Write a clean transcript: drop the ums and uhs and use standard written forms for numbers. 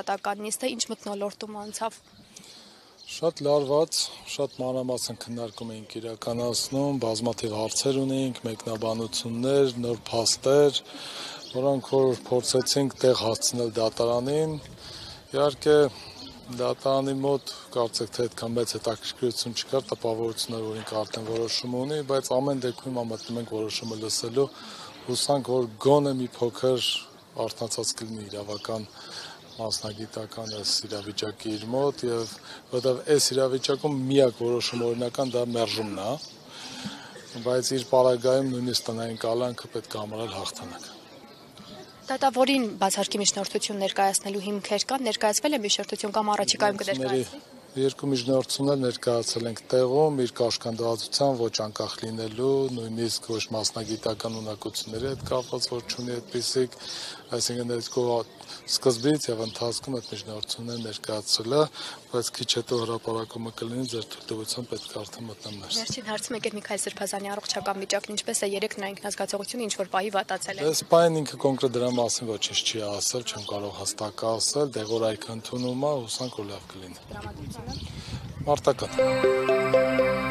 Դատական նիստը ինչ մթնոլորտում անցավ։ Շատ լարված, շատ մանրամասն քննարկում էինք իրականացնում, բազմաթիվ հարցեր ունեինք, մեկնաբանություններ, նոր փաստեր, որոնք որ փորձեցինք տեղ հասցնել դատարանին։ Իհարկե դատարանի մոտ կարծեք թե այդքան մեծ հետաքրքրություն չկար, տպավորություններ, որ ինքը արդեն որոշում ունի, բայց ամեն դեպքում մտնում ենք որոշումը լսելու, հուսանք, որ գոնե մի փոքր արթնացած կլինի իրավական մասնագիտական այս իրավիճակի իր մոտ եւ որովհետեւ այս իրավիճակում միակ որոշում օրինական դա մերժումն է, բայց իր պարագայում նույնիսկ տնային կալանքը պետք է համարել հաղթանակ։ Դատավորին բացարկի միջնորդություն ներկայացնելու հիմքեր կան, ներկայացվել է միջնորդություն կամ առաջիկայում կներկայացվի։ Երկու միջնորդություններ ներկայացել ենք տեղում իր կաշկանդվածության ոչ անկախ լինելու, նույնիսկ ոչ մասնագիտական ունակությունների հետ կապված, որ չունի այդպիսիք, այսինքն սկզբից եւ ընթացքում այդ միջնորդությունները ներկայացրել է, բայց քիչ հետո հրապարակումը կլինի, ձեր թույլտվությամբ պետք է արդեն մտնեմ ներս։ Վերջին հարցը մեկ է Միքայել Սրբազյանի առողջական վիճակն ինչպես է, երեք նրա ինքնազգացողությունը ինչ որ պահի վատացել է։ Այս պահին ինքը կոնկրետ դրա մասին ոչինչ չի ասել, չեմ կարող հստակ ասել, դեղորայք ընդունում է, հուսանք որ լավ կլինի։ Տրամադրությունը Մարտական